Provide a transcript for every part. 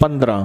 15,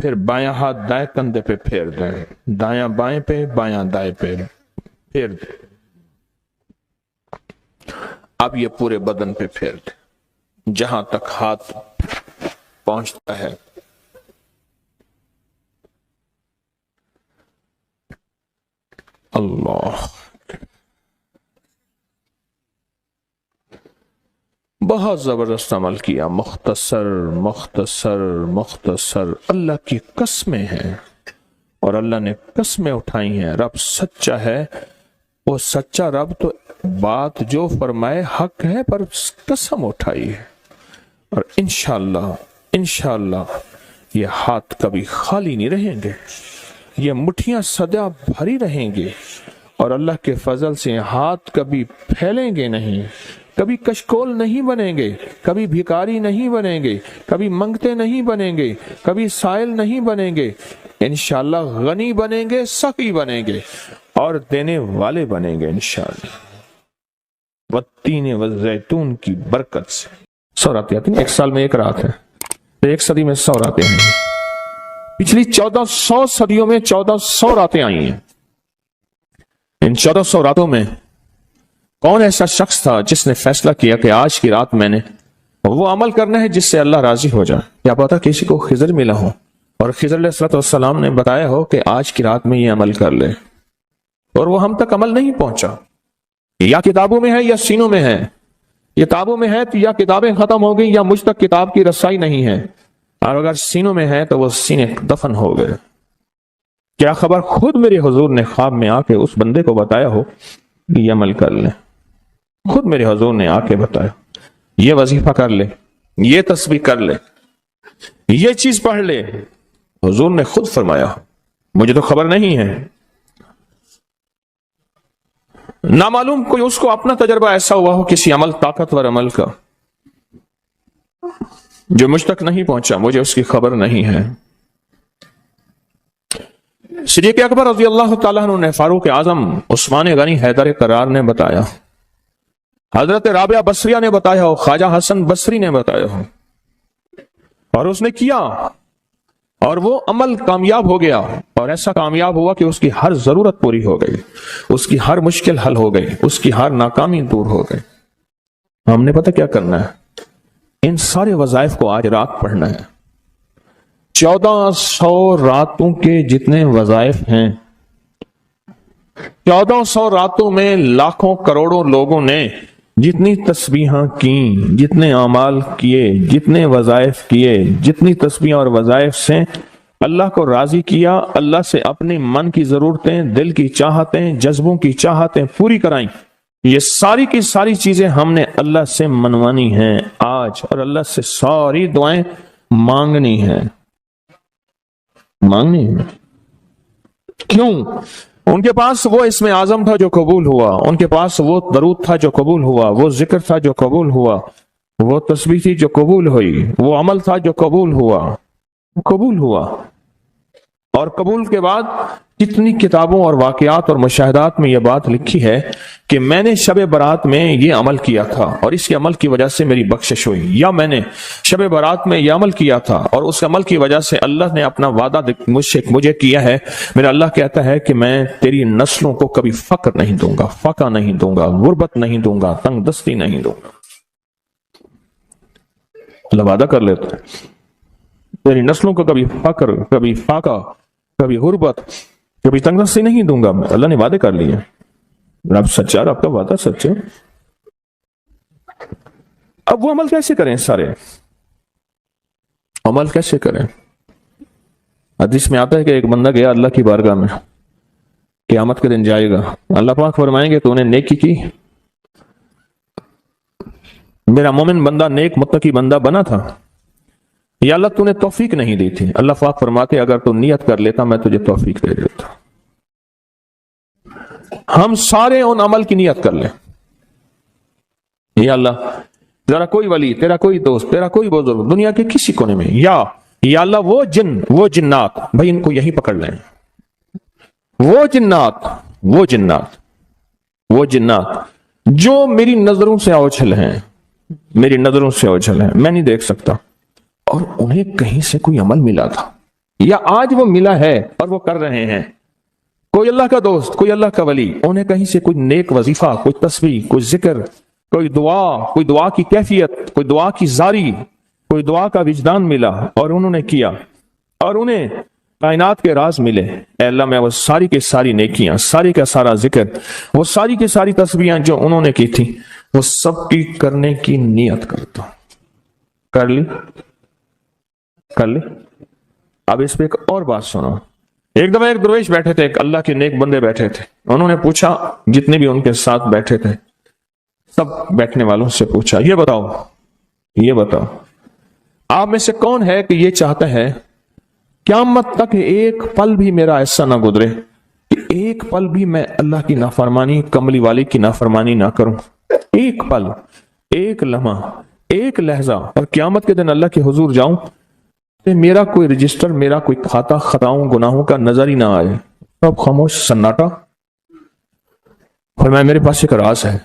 پھر بایاں ہاتھ دائیں کندھے پہ پھیر دیں، دایاں بائیں پہ، بایاں دائیں پہ پھیر دیں۔ اب یہ پورے بدن پہ پھیر دیں جہاں تک ہاتھ پہنچتا ہے۔ اللہ، بہت زبردست عمل کیا، مختصر مختصر مختصر۔ اللہ کی قسمیں ہیں اور اللہ نے قسمیں اٹھائی ہیں۔ رب سچا ہے، وہ سچا رب تو بات جو فرمائے حق ہے، پر قسم اٹھائی ہے۔ اور انشاءاللہ یہ ہاتھ کبھی خالی نہیں رہیں گے، یہ مٹھیاں سدا بھری رہیں گے، اور اللہ کے فضل سے ہاتھ کبھی پھیلیں گے نہیں، کبھی کشکول نہیں بنیں گے، کبھی بھکاری نہیں بنیں گے، کبھی منگتے نہیں بنیں گے، کبھی سائل نہیں بنیں گے، انشاءاللہ غنی بنیں گے، سخی بنیں گے اور دینے والے بنیں گے انشاءاللہ۔ والتین والزیتون کی برکت سے 100 راتیں آتی ہیں، ایک سال میں ایک رات ہے، ایک صدی میں 100 راتیں ہیں۔ پچھلی 1400 صدیوں میں 1400 راتیں آئی ہیں۔ ان 1400 راتوں میں کون ایسا شخص تھا جس نے فیصلہ کیا کہ آج کی رات میں نے وہ عمل کرنا ہے جس سے اللہ راضی ہو جائے؟ کیا پتا کسی کو خضر ملا ہو اور خضر علیہ السلام نے بتایا ہو کہ آج کی رات میں یہ عمل کر لے، اور وہ ہم تک عمل نہیں پہنچا۔ یا کتابوں میں ہے یا سینوں میں ہے، کتابوں میں ہے تو یا کتابیں ختم ہو گئی یا مجھ تک کتاب کی رسائی نہیں ہے، اور اگر سینوں میں ہے تو وہ سینے دفن ہو گئے۔ کیا خبر خود میرے حضور نے خواب میں آ کے اس بندے کو بتایا ہو کہ یہ عمل کر لے، خود میرے حضور نے آ کے بتایا یہ وظیفہ کر لے، یہ تسبیح کر لے، یہ چیز پڑھ لے، حضور نے خود فرمایا، مجھے تو خبر نہیں ہے۔ نامعلوم کوئی اس کو اپنا تجربہ ایسا ہوا ہو کسی عمل، طاقتور عمل کا، جو مجھ تک نہیں پہنچا، مجھے اس کی خبر نہیں ہے۔ صدیق اکبر رضی اللہ تعالیٰ عنہ نے فاروق اعظم عثمان غنی حیدر قرار نے بتایا، حضرت رابعہ بصریہ نے بتایا ہو، خواجہ حسن بصری نے بتایا ہو، اور اس نے کیا، اور وہ عمل کامیاب ہو گیا، اور ایسا کامیاب ہوا کہ اس کی ہر ضرورت پوری ہو گئی، اس کی ہر مشکل حل ہو گئی، اس کی ہر ناکامی دور ہو گئی۔ ہم نے پتہ کیا کرنا ہے؟ ان سارے وظائف کو آج رات پڑھنا ہے۔ 1400 راتوں کے جتنے وظائف ہیں، 1400 راتوں میں لاکھوں کروڑوں لوگوں نے جتنی تسبیحاں کیں، جتنے اعمال کیے، جتنے وظائف کیے، جتنی تسبیحاں اور وظائف سے اللہ کو راضی کیا، اللہ سے اپنی من کی ضرورتیں، دل کی چاہتیں، جذبوں کی چاہتیں پوری کرائیں، یہ ساری کی ساری چیزیں ہم نے اللہ سے منوانی ہیں آج، اور اللہ سے ساری دعائیں مانگنی ہیں۔ کیوں؟ ان کے پاس وہ اسم اعظم تھا جو قبول ہوا، ان کے پاس وہ درود تھا جو قبول ہوا، وہ ذکر تھا جو قبول ہوا، وہ تسبیح تھی جو قبول ہوئی، وہ عمل تھا جو قبول ہوا۔ اور قبول کے بعد کتنی کتابوں اور واقعات اور مشاہدات میں یہ بات لکھی ہے کہ میں نے شب برات میں یہ عمل کیا تھا اور اس کے عمل کی وجہ سے میری بخشش ہوئی، یا میں نے شب برات میں یہ عمل کیا تھا اور اس عمل کی وجہ سے اللہ نے اپنا وعدہ مجھے کیا ہے، میرا اللہ کہتا ہے کہ میں تیری نسلوں کو کبھی فقر نہیں دوں گا، فاقہ نہیں دوں گا، غربت نہیں دوں گا، تنگ دستی نہیں دوں گا۔ اللہ وعدہ کر لیتا ہے تیری نسلوں کو کبھی فقر، کبھی فاقہ، کبھی غربت، کبھی تنگ دستی نہیں دوں گا۔ اللہ نے وعدے کر لیے، رب سچا، رب کا وعدہ سچ ہے۔ اب وہ عمل کیسے کریں؟ سارے عمل کیسے کریں؟ حدیث میں آتا ہے کہ ایک بندہ گیا اللہ کی بارگاہ میں، قیامت کے دن جائے گا، اللہ پاک فرمائیں گے تو نے نیکی کی، میرا مومن بندہ نیک متقی بندہ بنا تھا، یا اللہ تو نے توفیق نہیں دی تھی؟ اللہ پاک فرماتے اگر تو نیت کر لیتا میں تجھے توفیق دے دیتا۔ ہم سارے ان عمل کی نیت کر لیں، یا اللہ ذرا کوئی ولی، تیرا کوئی دوست، تیرا کوئی بزرگ دنیا کے کسی کونے میں، یا اللہ وہ جن، وہ جنات، بھائی ان کو یہی پکڑ لیں، وہ جنات جو میری نظروں سے اوجھل ہیں، میں نہیں دیکھ سکتا، اور انہیں کہیں سے کوئی عمل ملا تھا، یا آج وہ ملا ہے اور وہ کر رہے ہیں، کوئی اللہ کا دوست، کوئی اللہ کا ولی، انہیں کہیں سے کوئی نیک وظیفہ، کوئی تسبیح، کوئی ذکر، کوئی دعا کی کیفیت، کوئی دعا کی زاری، کوئی دعا کا وجدان ملا اور انہوں نے کیا، اور انہیں کائنات کے راز ملے، اے اللہ میں وہ ساری کے ساری نیکیاں، ساری کا سارا ذکر، وہ ساری کے ساری تسبیحاں جو انہوں نے کی تھی، وہ سب کی کرنے کی نیت کرتا ہوں۔ کر لی۔ اب اس پہ ایک اور بات سنو۔ ایک دفعہ ایک درویش بیٹھے تھے، ایک اللہ کے نیک بندے بیٹھے تھے، انہوں نے پوچھا، جتنے بھی ان کے ساتھ بیٹھے تھے سب بیٹھنے والوں سے پوچھا، یہ بتاؤ آپ میں سے کون ہے کہ یہ چاہتا ہے قیامت تک ایک پل بھی میرا ایسا نہ گزرے کہ ایک پل بھی میں اللہ کی نافرمانی، کملی والی کی نافرمانی نہ کروں، ایک پل، ایک لمحہ، ایک لہجہ، اور قیامت کے دن اللہ کے حضور جاؤں کہ میرا کوئی رجسٹر، میرا کوئی کھاتا خطاؤں گناہوں کا نظر ہی نہ آئے، سب خاموش، سناٹا، اور میرے پاس ایک راز ہے۔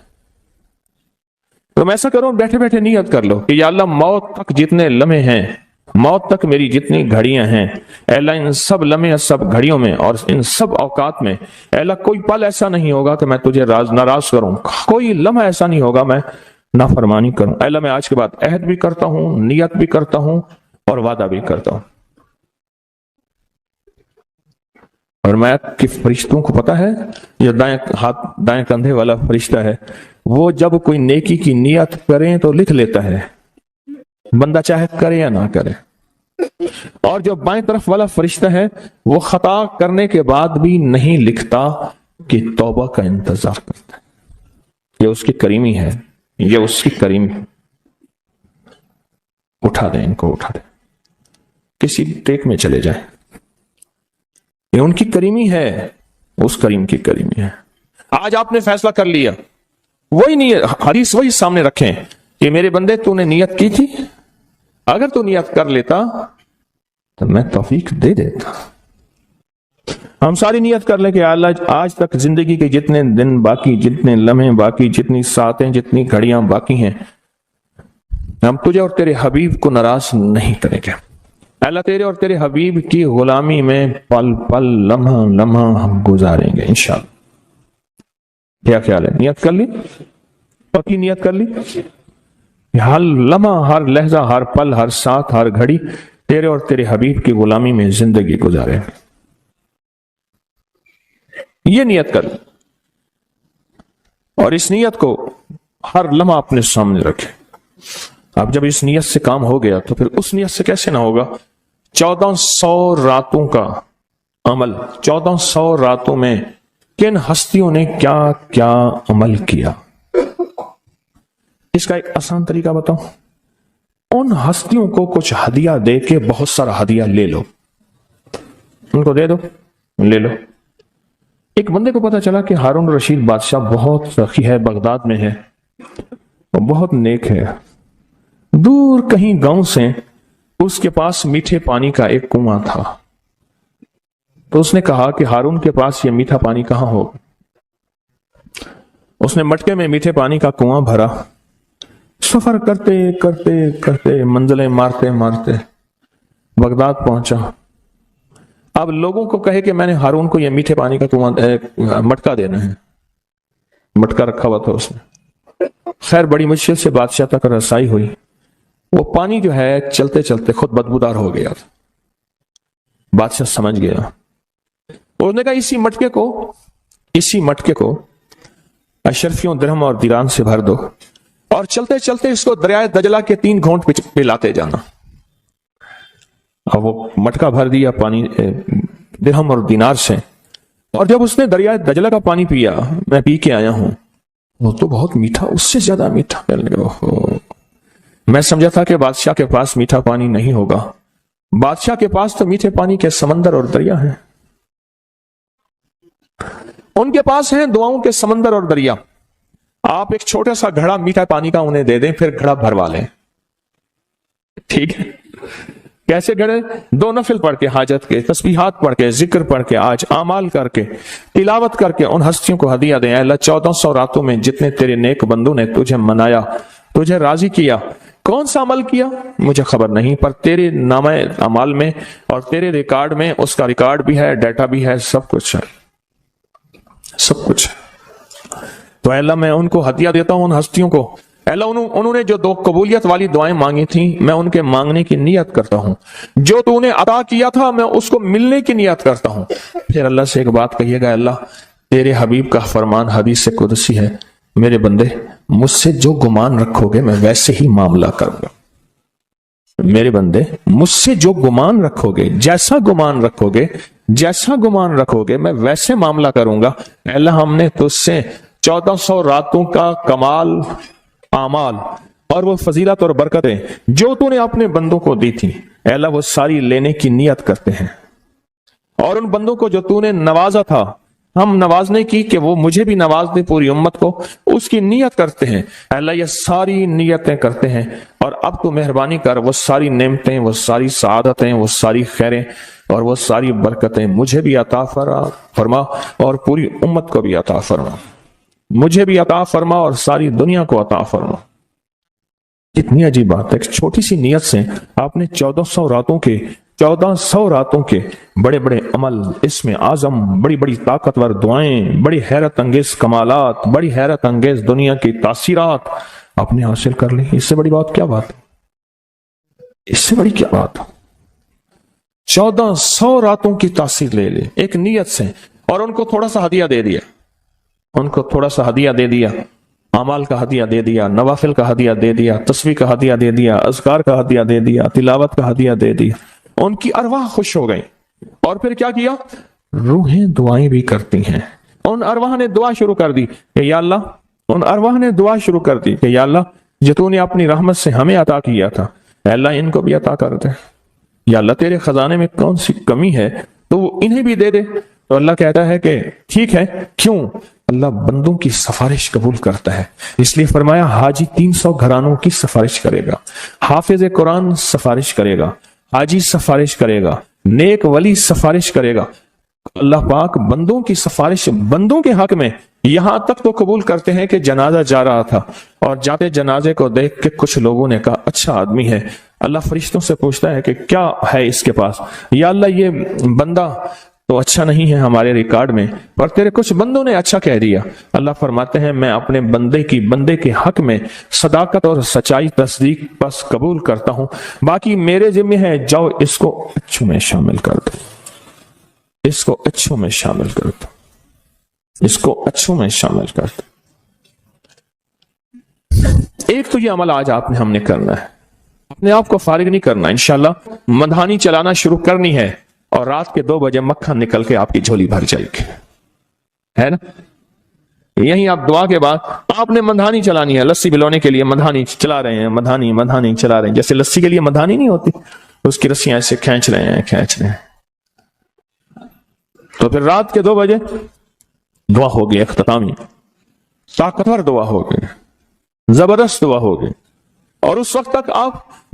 تم ایسا کرو، بیٹھے بیٹھے نیت کر لو کہ یا اللہ موت تک جتنے لمحے ہیں، موت تک میری جتنی گھڑیاں ہیں، اے اللہ ان سب لمحے، سب گھڑیوں میں اور ان سب اوقات میں، اے اللہ کوئی پل ایسا نہیں ہوگا کہ میں تجھے ناراض کروں، کوئی لمحہ ایسا نہیں ہوگا میں نافرمانی کروں۔ اے اللہ میں آج کے بعد عہد بھی کرتا ہوں، نیت بھی کرتا ہوں اور وعدہ بھی کرتا ہوں۔ اور میں کہ فرشتوں کو پتا ہے، یہ دائیں کندھے والا فرشتہ ہے، وہ جب کوئی نیکی کی نیت کریں تو لکھ لیتا ہے، بندہ چاہے کرے یا نہ کرے۔ اور جو بائیں طرف والا فرشتہ ہے وہ خطا کرنے کے بعد بھی نہیں لکھتا کہ توبہ کا انتظار کرتا ہے۔ یہ اس کی کریمی ہے، یہ اس کی کریمی۔ اٹھا دیں ان کو، اٹھا دیں، کسی ٹیک میں چلے جائیں، یہ ان کی کریمی ہے، اس کریم کی کریمی ہے۔ آج آپ نے فیصلہ کر لیا، وہی نیت، حدیث وہی سامنے رکھیں کہ میرے بندے تو نے نیت کی تھی، اگر تو نیت کر لیتا تو میں توفیق دے دیتا۔ ہم ساری نیت کر لیں کہ اللہ آج تک زندگی کے جتنے دن باقی، جتنے لمحے باقی، جتنی ساعتیں، جتنی گھڑیاں باقی ہیں، ہم تجھے اور تیرے حبیب کو ناراض نہیں کریں گے۔ اللہ تیرے اور تیرے حبیب کی غلامی میں پل پل، لمحہ لمحہ ہم گزاریں گے انشاءاللہ۔ کیا خیال ہے؟ نیت کر لی، پکی نیت کر لی، ہر لمحہ، ہر لہجہ، ہر پل، ہر ساتھ، ہر گھڑی تیرے اور تیرے حبیب کی غلامی میں زندگی گزارے۔ یہ نیت کر لی، اور اس نیت کو ہر لمحہ اپنے سامنے رکھے۔ اب جب اس نیت سے کام ہو گیا تو پھر اس نیت سے کیسے نہ ہوگا؟ 1400 راتوں کا عمل، 1400 راتوں میں کن ہستیوں نے کیا کیا عمل کیا، اس کا ایک آسان طریقہ بتاؤں۔ ان ہستیوں کو کچھ ہدیہ دے کے بہت سارا ہدیہ لے لو، ان کو دے دو، لے لو۔ ایک بندے کو پتا چلا کہ ہارون رشید بادشاہ بہت سخی ہے، بغداد میں ہے، وہ بہت نیک ہے۔ دور کہیں گاؤں سے اس کے پاس میٹھے پانی کا ایک کنواں تھا، تو اس نے کہا کہ ہارون کے پاس یہ میٹھا پانی کہاں ہو؟ اس نے مٹکے میں میٹھے پانی کا کنواں بھرا، سفر کرتے کرتے کرتے، منزلیں مارتے مارتے بغداد پہنچا۔ اب لوگوں کو کہے کہ میں نے ہارون کو یہ میٹھے پانی کا کنواں مٹکا دینا ہے، مٹکا رکھا ہوا تھا اس نے۔ خیر بڑی مشکل سے بادشاہ تک رسائی ہوئی، وہ پانی جو ہے چلتے چلتے خود بدبودار ہو گیا تھا۔ بادشاہ سمجھ گیا، اس نے کہا اسی مٹکے کو اشرفیوں، درہم اور دیران سے بھر دو، اور چلتے چلتے اس کو دریائے دجلہ کے 3 گھونٹ پلاتے جانا۔ اب وہ مٹکا بھر دیا پانی درہم اور دینار سے، اور جب اس نے دریائے دجلہ کا پانی پیا، میں پی کے آیا ہوں، وہ تو بہت میٹھا، اس سے زیادہ میٹھا۔ میں سمجھا تھا کہ بادشاہ کے پاس میٹھا پانی نہیں ہوگا، بادشاہ کے پاس تو میٹھے پانی کے سمندر اور دریا ہیں، ان کے پاس ہیں دعاؤں کے سمندر اور دریا۔ آپ ایک چھوٹا سا گھڑا میٹھا پانی کا انہیں دے دیں، پھر گھڑا بھروا لیں، ٹھیک ہے؟ کیسے گھڑے؟ 2 نفل پڑھ کے، حاجت کے تسبیحات پڑھ کے، ذکر پڑھ کے، آج اعمال کر کے، تلاوت کر کے ان ہستیوں کو ہدیہ دیں۔ اے اللہ 1400 راتوں میں جتنے تیرے نیک بندوں نے تجھے منایا، تجھے راضی کیا، کون سا عمل کیا مجھے خبر نہیں، پر تیرے نامہ اعمال میں اور تیرے ریکارڈ میں اس کا ریکارڈ بھی ہے، ڈیٹا بھی ہے، سب کچھ ہے، سب کچھ ہے۔ تو اے اللہ میں ان کو ہدیہ دیتا ہوں، ان ہستیوں کو، اے اللہ انہوں نے جو 2 قبولیت والی دعائیں مانگی تھیں، میں ان کے مانگنے کی نیت کرتا ہوں، جو تو نے عطا کیا تھا میں اس کو ملنے کی نیت کرتا ہوں۔ پھر اللہ سے ایک بات کہیے گا، اللہ تیرے حبیب کا فرمان حدیث قدسی ہے، میرے بندے مجھ سے جو گمان رکھو گے میں ویسے ہی معاملہ کروں گا، میرے بندے مجھ سے جو گمان رکھو گے، جیسا گمان رکھو گے، جیسا گمان رکھو گے میں ویسے معاملہ کروں گا۔ اے اللہ ہم نے تجھ سے 1400 راتوں کا کمال اعمال اور وہ فضیلت اور برکتیں جو تو نے اپنے بندوں کو دی تھی، اے اللہ وہ ساری لینے کی نیت کرتے ہیں، اور ان بندوں کو جو تو نے نوازا تھا ہم نوازنے کی کہ وہ مجھے بھی نواز دے، پوری امت کو، اس کی نیت کرتے ہیں۔ اے اللہ یہ ساری نیتیں کرتے ہیں، اور اب تو مہربانی کر وہ ساری نعمتیں، وہ ساری سعادتیں، وہ ساری خیریں اور وہ ساری برکتیں مجھے بھی عطا فرما اور پوری امت کو بھی عطا فرما، مجھے بھی عطا فرما اور ساری دنیا کو عطا فرما۔ کتنی عجیب بات ہے، ایک چھوٹی سی نیت سے آپ نے 1400 راتوں کے بڑے بڑے عمل، اس میں اعظم، بڑی بڑی طاقتور دعائیں، بڑی حیرت انگیز کمالات، بڑی حیرت انگیز دنیا کی تاثیرات آپ نے حاصل کر لی۔ اس سے بڑی بات کیا بات ہے؟ اس سے بڑی کیا بات؟ 1400 راتوں کی تاثیر لے لے ایک نیت سے، اور ان کو تھوڑا سا ہدیہ دے دیا، ان کو تھوڑا سا ہدیہ دے دیا، اعمال کا ہدیہ دے دیا، نوافل کا ہدیہ دے دیا، تسبیح کا ہدیہ دے دیا، اذکار کا ہدیہ دے دیا، تلاوت کا ہدیہ دے دیا، ان کی ارواح خوش ہو گئی۔ اور پھر کیا کیا؟ روحیں دعائیں بھی کرتی ہیں، ان ارواح نے دعا شروع کر دی کہ یا اللہ، ان ارواح نے دعا شروع کر دی کہ یا اللہ جو تو نے اپنی رحمت سے ہمیں عطا کیا تھا، اے اللہ ان کو بھی عطا کر دے، یا اللہ تیرے خزانے میں کون سی کمی ہے تو وہ انہیں بھی دے دے۔ تو اللہ کہتا ہے کہ ٹھیک ہے، کیوں؟ اللہ بندوں کی سفارش قبول کرتا ہے، اس لیے فرمایا حاجی 300 گھرانوں کی سفارش کرے گا، حافظ قرآن سفارش کرے گا، حاجی سفارش کرے گا، نیک ولی سفارش کرے گا۔ اللہ پاک بندوں کی سفارش بندوں کے حق میں یہاں تک تو قبول کرتے ہیں کہ جنازہ جا رہا تھا اور جاتے جنازے کو دیکھ کے کچھ لوگوں نے کہا اچھا آدمی ہے، اللہ فرشتوں سے پوچھتا ہے کہ کیا ہے اس کے پاس؟ یا اللہ یہ بندہ تو اچھا نہیں ہے ہمارے ریکارڈ میں، پر تیرے کچھ بندوں نے اچھا کہہ دیا۔ اللہ فرماتے ہیں میں اپنے بندے کے حق میں صداقت اور سچائی تصدیق بس قبول کرتا ہوں، باقی میرے ذمہ ہے، جاؤ اس کو اچھوں میں شامل کر دو، اس کو اچھوں میں شامل کر دو، اس کو اچھوں میں شامل کر دو۔ ایک تو یہ عمل آج ہم نے کرنا ہے، اپنے آپ کو فارغ نہیں کرنا، انشاءاللہ مدھانی چلانا شروع کرنی ہے، اور رات کے 2 بجے مکھن نکل کے آپ کی جھولی بھر جائے گی، ہے نا؟ یہیں آپ دعا کے بعد آپ نے مدھانی چلانی ہے، لسی بلونے کے لیے مدھانی چلا رہے ہیں، مدھانی چلا رہے ہیں، جیسے لسی کے لیے مدھانی نہیں ہوتی، اس کی رسیاں ایسے کھینچ رہے ہیں۔ تو پھر رات کے 2 بجے دعا ہوگی، اختتامی طاقتور دعا ہوگی، زبردست دعا ہوگی، اور اس وقت تک آپ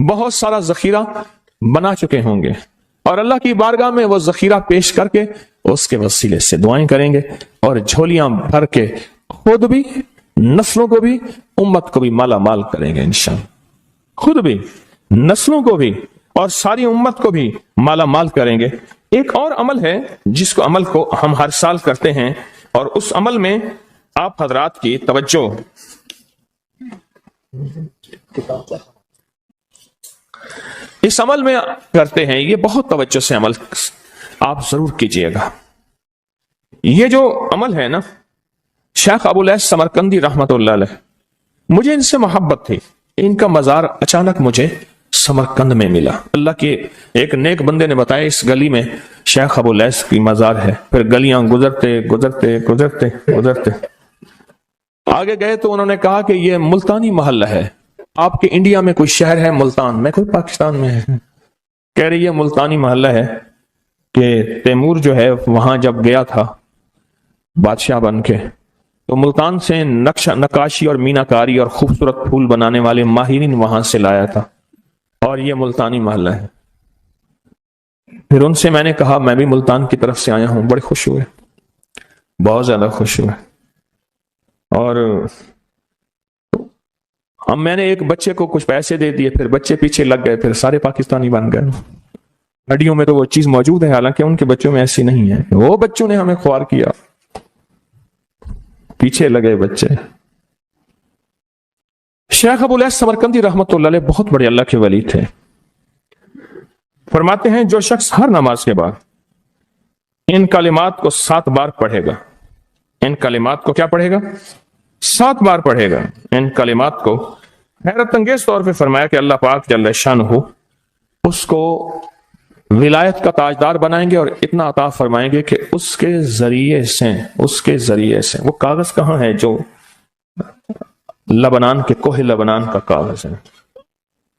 بہت سارا ذخیرہ بنا چکے ہوں گے، اور اللہ کی بارگاہ میں وہ ذخیرہ پیش کر کے اس کے وسیلے سے دعائیں کریں گے، اور جھولیاں بھر کے خود بھی، نسلوں کو بھی، امت کو بھی مالا مال کریں گے انشاءاللہ، خود بھی، نسلوں کو بھی اور ساری امت کو بھی مالا مال کریں گے۔ ایک اور عمل ہے جس کو عمل کو ہم ہر سال کرتے ہیں، اور اس عمل میں آپ حضرات کی توجہ اس عمل میں کرتے ہیں، یہ بہت توجہ سے عمل آپ ضرور کیجئے گا۔ یہ جو عمل ہے نا، شیخ ابو الیاس سمرقندی رحمت اللہ علیہ، مجھے ان سے محبت تھی، ان کا مزار اچانک مجھے سمرقند میں ملا، اللہ کے ایک نیک بندے نے بتایا اس گلی میں شیخ ابو الیاس کی مزار ہے، پھر گلیاں گزرتے آگے گئے تو انہوں نے کہا کہ یہ ملتانی محلہ ہے، آپ کے انڈیا میں کوئی شہر ہے ملتان؟ میں کوئی پاکستان میں ہے، کہہ رہی ہے ملتانی محلہ ہے، کہ تیمور جو ہے وہاں جب گیا تھا بادشاہ بن کے تو ملتان سے نقاشی اور میناکاری اور خوبصورت پھول بنانے والے ماہرین وہاں سے لایا تھا، اور یہ ملتانی محلہ ہے۔ پھر ان سے میں نے کہا میں بھی ملتان کی طرف سے آیا ہوں، بڑے خوش ہوئے، بہت زیادہ خوش ہوئے، اور اب میں نے ایک بچے کو کچھ پیسے دے دیے، پھر بچے پیچھے لگ گئے، پھر سارے پاکستانی بن گئے۔ ہڈیوں میں تو وہ چیز موجود ہے، حالانکہ ان کے بچوں میں ایسی نہیں ہے۔ وہ بچوں نے ہمیں خوار کیا، پیچھے لگے بچے۔ شیخ ابو الیاس سمرقندی رحمۃ اللہ علیہ بہت بڑے اللہ کے ولی تھے۔ فرماتے ہیں جو شخص ہر نماز کے بعد ان کلمات کو 7 بار پڑھے گا، ان کلمات کو کیا پڑھے گا؟ 7 بار پڑھے گا ان کلمات کو، حیرت انگیز طور پہ فرمایا کہ اللہ پاک جل شانہ اس کو ولایت کا تاجدار بنائیں گے اور اتنا عطا فرمائیں گے کہ اس کے ذریعے سے وہ کاغذ کہاں ہے جو لبنان کے کوہ لبنان کا کاغذ ہے؟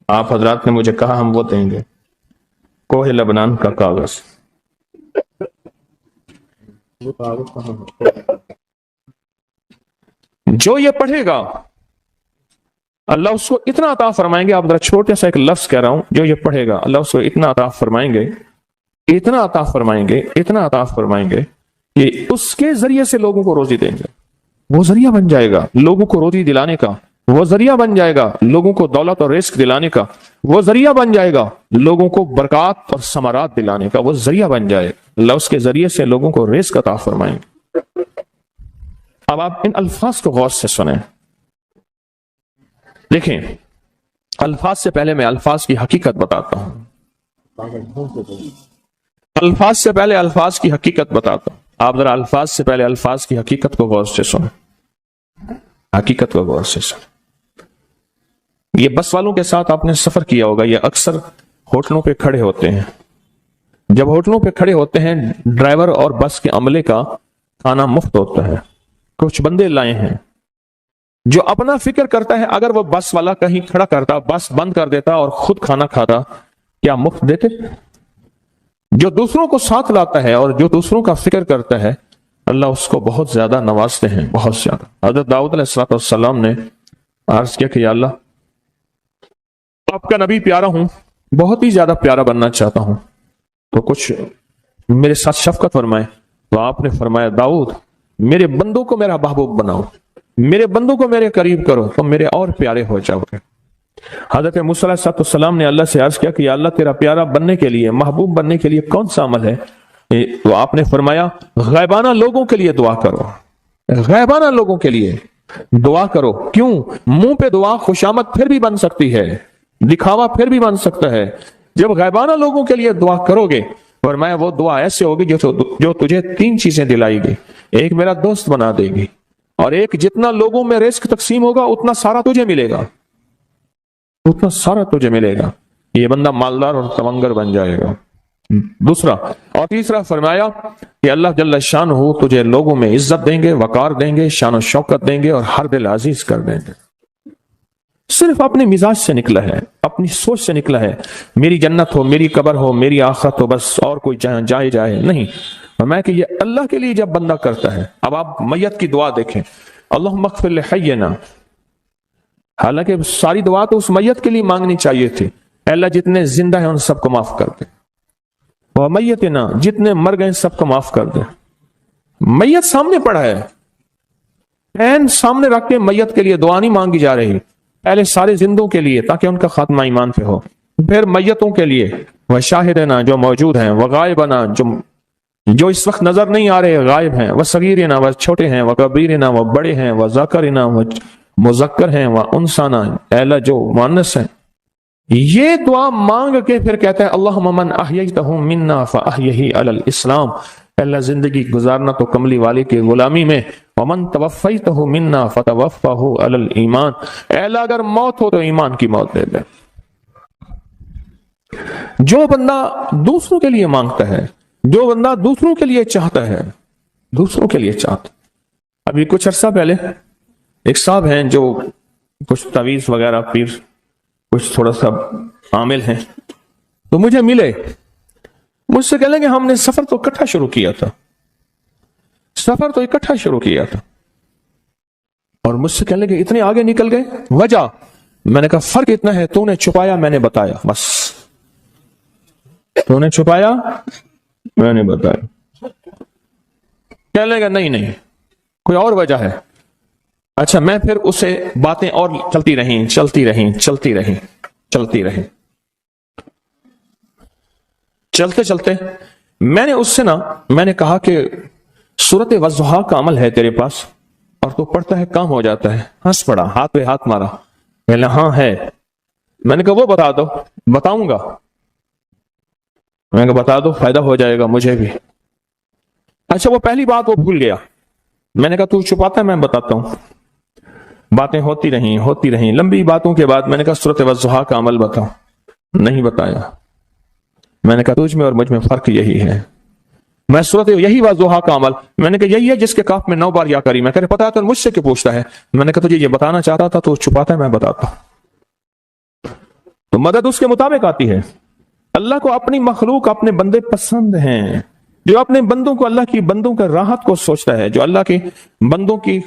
آپ حضرات نے مجھے کہا ہم وہ دیں گے، کوہ لبنان کا کاغذ۔ جو یہ پڑھے گا اللہ اس کو اتنا عطا فرمائیں گے۔ آپ ذرا چھوٹا سا ایک لفظ کہہ رہا ہوں، جو یہ پڑھے گا اللہ اس کو اتنا عطا فرمائیں گے، اتنا عطا فرمائیں گے، اتنا عطا فرمائیں گے کہ اس کے ذریعے سے لوگوں کو روزی دیں گے۔ وہ ذریعہ بن جائے گا لوگوں کو روزی دلانے کا، وہ ذریعہ بن جائے گا لوگوں کو دولت اور رزق دلانے کا، وہ ذریعہ بن جائے گا لوگوں کو برکات اور ثمرات دلانے کا، وہ ذریعہ بن جائے اللہ اس کے ذریعے سے لوگوں کو رزق عطا فرمائیں گے۔ اب آپ ان الفاظ کو غور سے سنیں، دیکھیں الفاظ سے پہلے میں الفاظ کی حقیقت بتاتا ہوں، الفاظ سے پہلے الفاظ کی حقیقت بتاتا ہوں۔ آپ ذرا الفاظ سے پہلے الفاظ کی حقیقت کو غور سے سنیں، حقیقت کو غور سے سنیں۔ یہ بس والوں کے ساتھ آپ نے سفر کیا ہوگا، یہ اکثر ہوٹلوں پہ کھڑے ہوتے ہیں۔ جب ہوٹلوں پہ کھڑے ہوتے ہیں ڈرائیور اور بس کے عملے کا کھانا مفت ہوتا ہے۔ کچھ بندے لائے ہیں جو اپنا فکر کرتا ہے اگر وہ بس والا کہیں کھڑا کرتا، بس بند کر دیتا اور خود کھانا کھاتا، کیا مفت دیتے؟ جو دوسروں کو ساتھ لاتا ہے اور جو دوسروں کا فکر کرتا ہے اللہ اس کو بہت زیادہ نوازتے ہیں، بہت زیادہ۔ حضرت داؤد علیہ السلام نے عرض کیا کہ یا اللہ آپ کا نبی پیارا ہوں، بہت ہی زیادہ پیارا بننا چاہتا ہوں، تو کچھ میرے ساتھ شفقت فرمائے۔ تو آپ نے فرمایا داؤد میرے بندوں کو میرا محبوب بناؤ، میرے بندوں کو میرے قریب کرو تو میرے اور پیارے ہو جاؤ گے۔ حضرت موسیٰ علیہ السلام نے اللہ سے عرض کیا کہ یا اللہ تیرا پیارا بننے کے لیے، محبوب بننے کے لیے کون سا عمل ہے؟ تو آپ نے فرمایا غائبانہ لوگوں کے لیے دعا کرو، غائبانہ لوگوں کے لیے دعا کرو۔ کیوں؟ منہ پہ دعا خوشامد پھر بھی بن سکتی ہے، دکھاوا پھر بھی بن سکتا ہے۔ جب غائبانہ لوگوں کے لیے دعا کرو گے فرمایا وہ دعا ایسے ہوگی جو تجھے 3 چیزیں دلائے گی، ایک میرا دوست بنا دے گی، اور ایک جتنا لوگوں میں رزق تقسیم ہوگا اتنا سارا تجھے ملے گا، اتنا سارا تجھے ملے گا۔ یہ بندہ مالدار اور تمنگر بن جائے گا۔ دوسرا اور تیسرا فرمایا کہ اللہ جل شانہ تجھے لوگوں میں عزت دیں گے، وقار دیں گے، شان و شوکت دیں گے اور ہر دل عزیز کر دیں گے۔ صرف اپنے مزاج سے نکلا ہے، اپنی سوچ سے نکلا ہے، میری جنت ہو، میری قبر ہو، میری آخرت ہو، بس اور کوئی جائے نہیں۔ فرمایا کہ یہ اللہ کے لیے جب بندہ کرتا ہے۔ اب آپ میت کی دعا دیکھیں، اللہم اغفر لحینا، حالانکہ ساری دعا تو اس میت کے لیے مانگنی چاہیے تھی، اے اللہ جتنے زندہ ہیں ان سب کو معاف کر دے، وہ میتنا جتنے مر گئے سب کو معاف کر دے۔ میت سامنے پڑا ہے، عین سامنے رکھ کے میت کے لیے دعا نہیں مانگی جا رہی، پہلے سارے زندوں کے لیے تاکہ ان کا خاتمہ ایمان پہ ہو، پھر میتوں کے لیے، وہ شاہدنا جو موجود ہیں، وہ غائبنا جو اس وقت نظر نہیں آ رہے غائب ہیں، وہ صغیرنا وہ چھوٹے ہیں، وہ کبیرنا وہ بڑے ہیں، وہ ذکرنا وہ مذکر ہیں، وہ انسانا اے اللہ جو مؤنث ہیں۔ یہ دعا مانگ کے پھر کہتا ہے اللہم من احییتہ منا فاحیہ علی الاسلام، اللہ زندگی گزارنا تو کملی والی کی غلامی میں، ومن توفیتہ منا فتوفہ علی الایمان، اے اللہ اگر موت ہو تو ایمان کی موت دے دے۔ جو بندہ دوسروں کے لیے مانگتا ہے، جو بندہ دوسروں کے لیے چاہتا ہے، دوسروں کے لیے چاہتا۔ ابھی کچھ عرصہ پہلے ایک صاحب ہیں جو کچھ تعویذ وغیرہ پیر کچھ تھوڑا سا عامل ہیں، تو مجھے ملے، مجھ سے کہنے کہ ہم نے سفر تو اکٹھا شروع کیا تھا، سفر تو اکٹھا شروع کیا تھا، اور مجھ سے کہنے کہ اتنے آگے نکل گئے، وجہ؟ میں نے کہا فرق اتنا ہے، تو نے چھپایا میں نے بتایا، بس تو نے چھپایا میں نے بتایا۔ کہنے لگا نہیں کوئی اور وجہ ہے۔ اچھا میں پھر اسے باتیں اور چلتی رہیں چلتے چلتے میں نے اس سے میں نے کہا کہ سورت والضحیٰ کا عمل ہے تیرے پاس اور تو پڑھتا ہے کام ہو جاتا ہے. ہنس پڑا, ہاتھ پہ ہاتھ مارا. میں نے ہاں ہے. میں نے کہا وہ بتا دو. بتاؤں گا. میں نے کہا بتا دو, فائدہ ہو جائے گا مجھے بھی. اچھا وہ پہلی بات وہ بھول گیا. میں نے کہا تو چھپاتا ہے, میں بتاتا ہوں. باتیں ہوتی رہیں لمبی باتوں کے بعد میں نے کہا سورت والضحیٰ کا عمل بتاؤ. نہیں بتایا. میں نے کہا تجھ میں اور مجھ میں فرق یہی ہے. میں سورت یہی والضحیٰ کا عمل, میں نے کہا یہی ہے جس کے کاف میں 9 بار یا کری. میں کہہ پتا ہے تو مجھ سے کیوں پوچھتا ہے. میں نے کہا تجھے یہ بتانا چاہتا تھا تو چھپاتا ہے, میں بتاتا. تو مدد اس کے مطابق آتی ہے. اللہ کو اپنی مخلوق اپنے بندے پسند ہیں, جو اپنے بندوں کو اللہ کی بندوں کا راحت کو سوچتا ہے, جو اللہ کے بندوں کی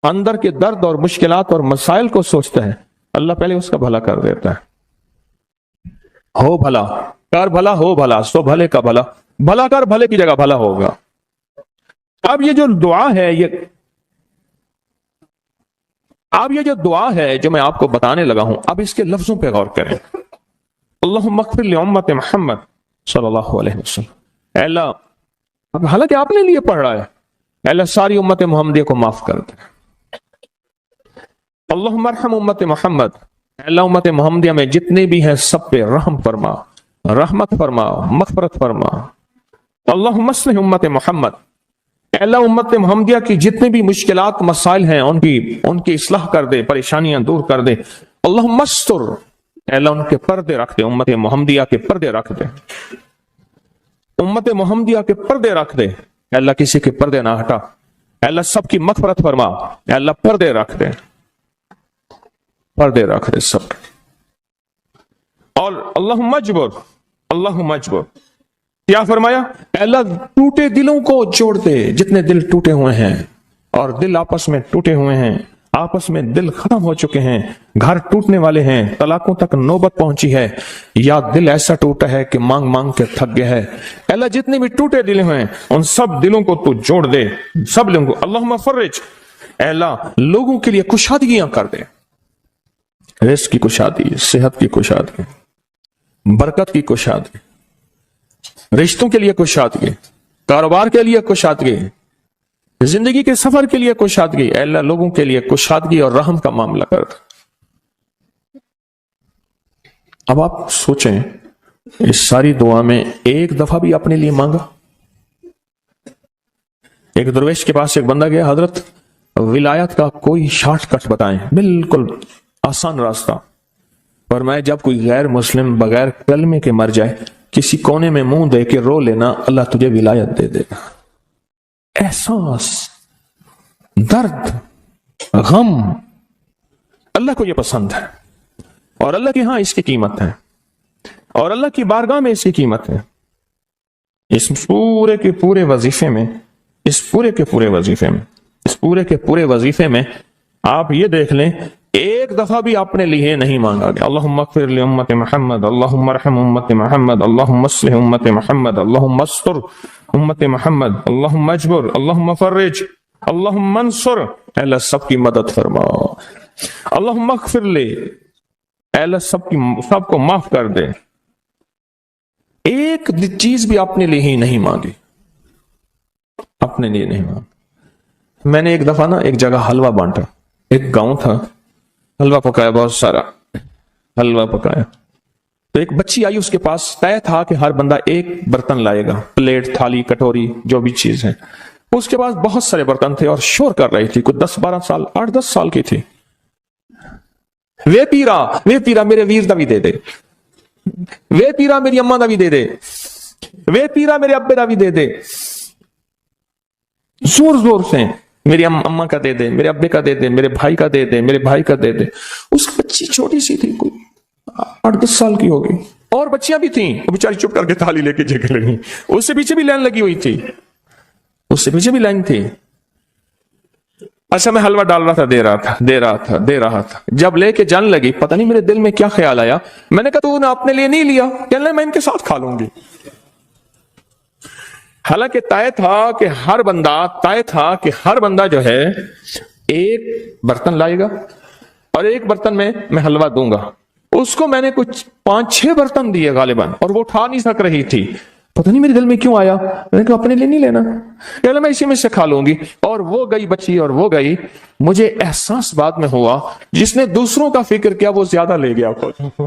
اندر کے درد اور مشکلات اور مسائل کو سوچتا ہے, اللہ پہلے اس کا بھلا کر دیتا ہے. ہو بھلا کر بھلا, ہو بھلا سو بھلے کا بھلا, بھلا کر بھلے کی جگہ بھلا ہوگا. اب یہ جو دعا ہے, یہ جو دعا ہے جو میں آپ کو بتانے لگا ہوں, اب اس کے لفظوں پہ غور کریں. اللہم اغفر لامت محمد صلی اللہ علیہ وسلم. اے اللہ, اب حالانکہ آپ نے لیے پڑھ رہا ہے, اے اللہ ساری امت محمدیہ کو معاف کر دے. اللہم ارحم امت محمد, اے اللہ امت محمدیہ میں جتنے بھی ہیں سب پہ رحم فرما, رحمت فرما, مغفرت فرما. اللہم اصلح امت محمد, اے اللہ امت محمدیہ کی جتنے بھی مشکلات مسائل ہیں ان کی اصلاح کر دے, پریشانیاں دور کر دے. اللہم استر, اے اللہ ان کے پردے رکھ دے, امت محمدیہ کے پردے رکھ دے, امت محمدیہ کے پردے رکھ دے. اے اللہ کسی کے پردے نہ ہٹا. اے اللہ سب کی مغفرت فرما. اے اللہ پردے رکھ دے, پردے رکھ دے سب. اور اللہم اجبر, اللہم اجبر, کیا فرمایا؟ اے اللہ ٹوٹے دلوں کو جوڑ دے. جتنے دل ٹوٹے ہوئے ہیں اور دل آپس میں ٹوٹے ہوئے ہیں, آپس میں دل ختم ہو چکے ہیں, گھر ٹوٹنے والے ہیں, طلاقوں تک نوبت پہنچی ہے, یا دل ایسا ٹوٹا ہے کہ مانگ مانگ کے تھک گیا ہے. اے اللہ جتنے بھی ٹوٹے دل ہیں ان سب دلوں کو تو جوڑ دے, سب لوگوں کو. اللہم فرج, اے اللہ لوگوں کے لیے کشادگیاں کر دے. رزق کی کشادگی, صحت کی کشادگی, برکت کی کشادگی, رشتوں کے لیے کشادگی, کاروبار کے لیے کشادگی, زندگی کے سفر کے لیے کشادگی. اے اللہ لوگوں کے لیے کشادگی اور رحم کا معاملہ کر دے. اب آپ سوچیں, اس ساری دعا میں ایک دفعہ بھی اپنے لیے مانگا؟ ایک درویش کے پاس ایک بندہ گیا, حضرت ولایت کا کوئی شارٹ کٹ بتائیں, بالکل آسان راستہ. فرمایا جب کوئی غیر مسلم بغیر کلمے کے مر جائے, کسی کونے میں منہ دے کے رو لینا, اللہ تجھے ولایت دے دے گا. احساس, درد, غم, اللہ کو یہ پسند ہے, اور اللہ کے ہاں اس کی قیمت ہے, اور اللہ کی بارگاہ میں اس کی قیمت ہے. اس پورے کے پورے وظیفے میں آپ یہ دیکھ لیں, ایک دفعہ بھی آپ نے لیے نہیں مانگا گیا. اللہم اغفر لامت محمد, اللہم ارحم امت محمد, اللہم اصلح امت محمد, اللہم استر امت محمد, اللہم اجبر, اللہم فرج, اللہم انصر. اے اللہ سب کی مدد فرما. اللہم اغفر لے, اے اللہ سب کو معاف کر دے. ایک چیز بھی اپنے لیے ہی نہیں مانگی, اپنے لیے نہیں مانگی. میں نے ایک دفعہ ایک جگہ حلوہ بانٹا, ایک گاؤں تھا, حلوہ پکایا, بہت سارا حلوہ پکایا. تو ایک بچی آئی, اس کے پاس طے تھا کہ ہر بندہ ایک برتن لائے گا, پلیٹ, تھالی, کٹوری, جو بھی چیز ہے. اس کے پاس بہت سارے برتن تھے اور شور کر رہی تھی, کچھ 10-12 سال, 8-10 سال کی تھی. وے پیرا میرے ویر دا بھی دے دے, وے پیرا میری اماں دا بھی دے دے, وے پیرا میرے ابے دا بھی دے دے. زور زور سے میری اماں کا دے دے, میرے ابے کا دے دے, میرے بھائی کا دے دے, میرے بھائی کا دے دے. اس بچی چھوٹی سی تھی, کوئی 8-10 سال کی ہوگی, اور بچیاں بھی تھیں, وہ بیچاری چپ کر کے تھالی لے کے جگہ لگی. اس سے پیچھے بھی لائن لگی ہوئی تھی, اس سے پیچھے بھی لائن تھی. اچھا میں حلوہ ڈال رہا تھا, دے رہا تھا. جب لے کے جان لگی, پتہ نہیں میرے دل میں کیا خیال آیا, میں نے کہا تو نے اپنے لیے نہیں لیا, کہنے میں ان کے ساتھ کھا لوں گی. حالانکہ طے تھا کہ ہر بندہ جو ہے ایک برتن لائے گا اور ایک برتن میں حلوہ دوں گا. اس کو میں نے کچھ 5-6 برتن دیے غالباً اور وہ اٹھا نہیں سک رہی تھی. پتہ نہیں میرے دل میں کیوں آیا, میں نے کہا اپنے لیے نہیں لینا, کہ میں اسی میں سے کھا لوں گی. اور وہ گئی بچی اور وہ گئی. مجھے احساس بعد میں ہوا جس نے دوسروں کا فکر کیا وہ زیادہ لے گیا خود.